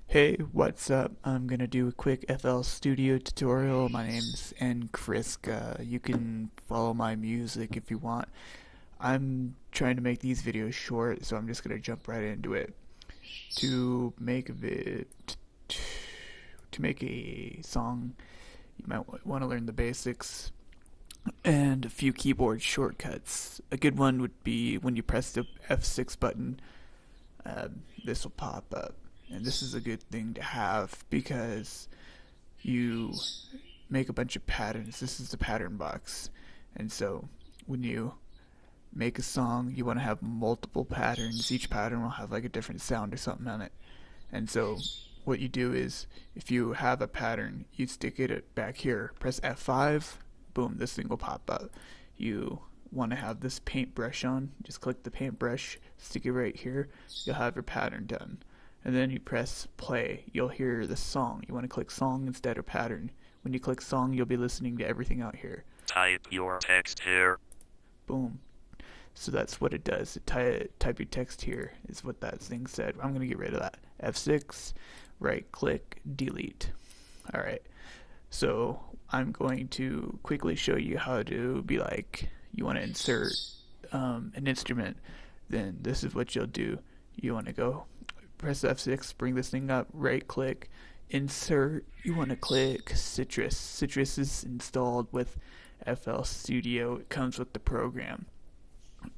Hey, what's up? I'm gonna do a quick FL Studio tutorial. My name's Nkriska. You can follow my music if you want. I'm trying to make these videos short, so I'm just gonna jump right into it. To make a to make a song, you might want to learn the basics and a few keyboard shortcuts. A good one would be when you press the F6 button, this will pop up. And this is a good thing to have because you make a bunch of patterns. This is the pattern box. And so when you make a song, you want to have multiple patterns. Each pattern will have like a different sound or something on it. And so what you do is if you have a pattern, you stick it back here, press F5, boom, this thing will pop up. You want to have this paintbrush on, just click the paintbrush, stick it right here, you'll have your pattern done. And then you press play, you'll hear the song. You want to click song instead of pattern. When you click song, you'll be listening to everything out here. Type your text here. Boom. So that's what it does. Type your text here is what that thing said. I'm going to get rid of that. F6, right click, delete. Alright, so I'm going to quickly show you how to be like, you want to insert an instrument, then this is what you'll do. You want to go press F6, bring this thing up, right click, insert, you want to click Citrus. Citrus is installed with FL Studio. It comes with the program.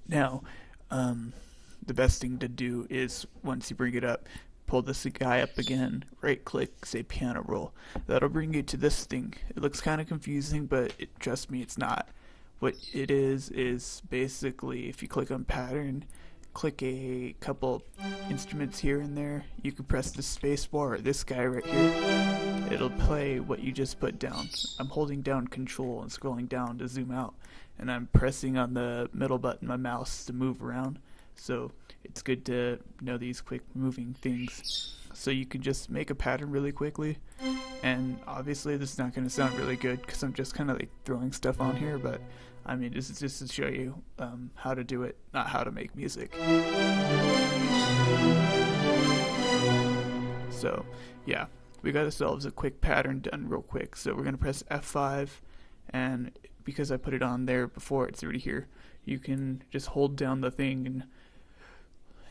Now, the best thing to do is once you bring it up, pull this guy up again, right click, say piano roll. That'll bring you to this thing. It looks kind of confusing, but trust me, it's not. What it is basically if you click on pattern, click a couple instruments here and there, you can press the space bar or this guy right here. It'll play what you just put down. I'm holding down control and scrolling down to zoom out, and I'm pressing on the middle button my mouse to move around. So it's good to know these quick moving things so you can just make a pattern really quickly. And obviously this is not going to sound really good because I'm just kind of like throwing stuff on here, but I mean, this is just to show you how to do it, not how to make music. So, yeah, we got ourselves a quick pattern done real quick. So we're going to press F5, and because I put it on there before, it's already here. You can just hold down the thing and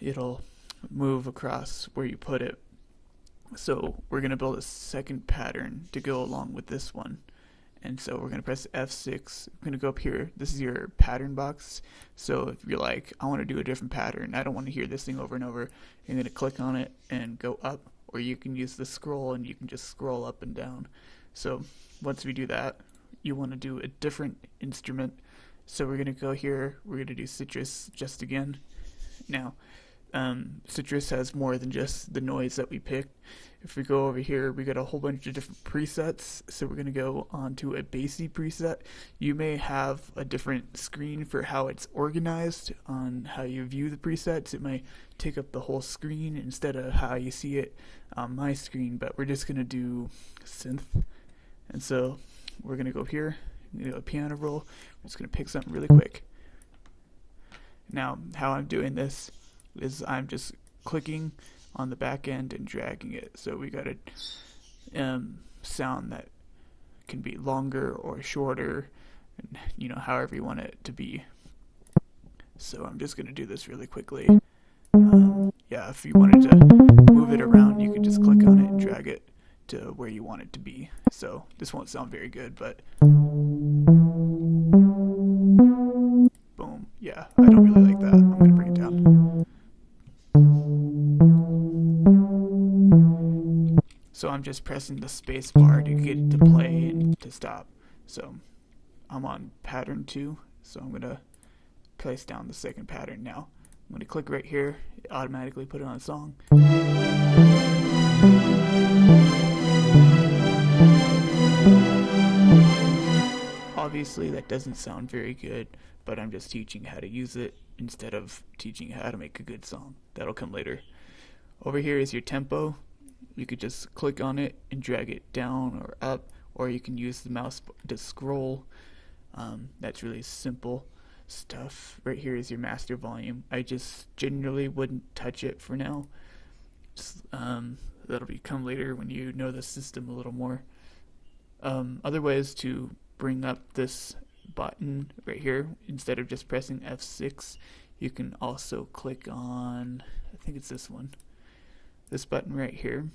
it'll move across where you put it. So we're going to build a second pattern to go along with this one. And so we're going to press F6. We're going to go up here. This is your pattern box. So if you're like, I want to do a different pattern, I don't want to hear this thing over and over, you're going to click on it and go up. Or you can use the scroll and you can just scroll up and down. So once we do that, you want to do a different instrument. So we're going to go here. We're going to do Citrus just again. Now, Citrus has more than just the noise that we picked. If we go over here, we got a whole bunch of different presets. So we're going to go onto a bassy preset. You may have a different screen for how it's organized on how you view the presets. It might take up the whole screen instead of how you see it on my screen, but we're just going to do synth. And so we're going to go here, do a piano roll. We're just going to pick something really quick. Now, how I'm doing this is I'm just clicking on the back end and dragging it. So we got a sound that can be longer or shorter, and however you want it to be. So I'm just gonna do this really quickly. Yeah, if you wanted to move it around, you can just click on it and drag it to where you want it to be. So this won't sound very good, but boom. Yeah, I don't really like that. I'm gonna bring it down. So I'm just pressing the space bar to get it to play and to stop. So I'm on pattern 2, so I'm going to place down the second pattern now. I'm going to click right here, automatically put it on a song. Obviously that doesn't sound very good, but I'm just teaching how to use it instead of teaching how to make a good song. That'll come later. Over here is your tempo. You could just click on it and drag it down or up, or you can use the mouse to scroll. That's really simple stuff. Right here is your master volume. I just generally wouldn't touch it for now. Just, That'll become later when you know the system a little more. Other ways to bring up this button right here, instead of just pressing F6, you can also click on, I think it's this one, this button right here.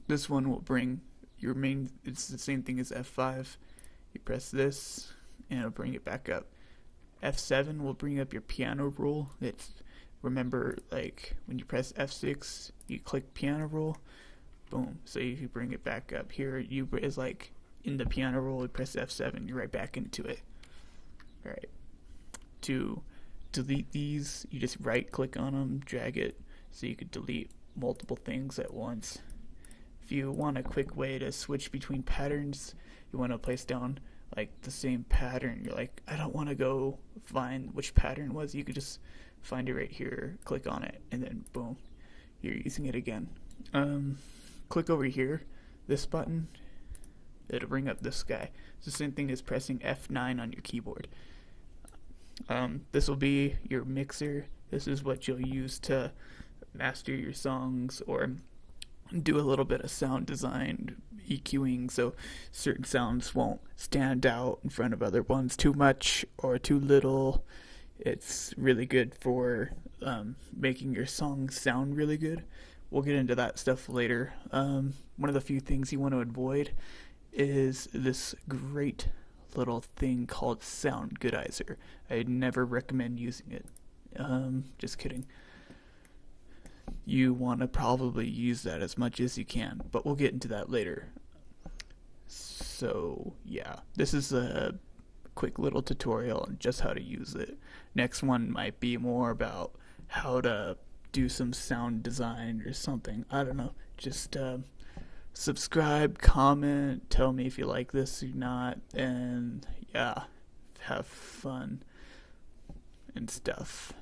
This one will bring your main, it's the same thing as F5. You press this and it'll bring it back up. F7 will bring up your piano roll. It's, remember, like when you press F6, you click piano roll, boom. So if you bring it back up here, you is like in the piano roll, you press F7, you're right back into it. Alright. To delete these, you just right click on them, drag it, so you could delete multiple things at once. If you want a quick way to switch between patterns, you want to place down like the same pattern, you're like, I don't want to go find which pattern it was, you could just find it right here, click on it, and then boom, you're using it again. Click over here, this button, it'll bring up this guy. It's the same thing as pressing F9 on your keyboard. This will be your mixer. This is what you'll use to master your songs or do a little bit of sound design, EQing, so certain sounds won't stand out in front of other ones too much or too little. It's really good for making your songs sound really good. We'll get into that stuff later. One of the few things you want to avoid is this great little thing called Sound Goodizer. I'd never recommend using it. Just kidding. You want to probably use that as much as you can, but we'll get into that later. So yeah, this is a quick little tutorial on just how to use it. Next one might be more about how to do some sound design or something. I don't know. Just subscribe, comment, tell me if you like this or not, and yeah, have fun and stuff.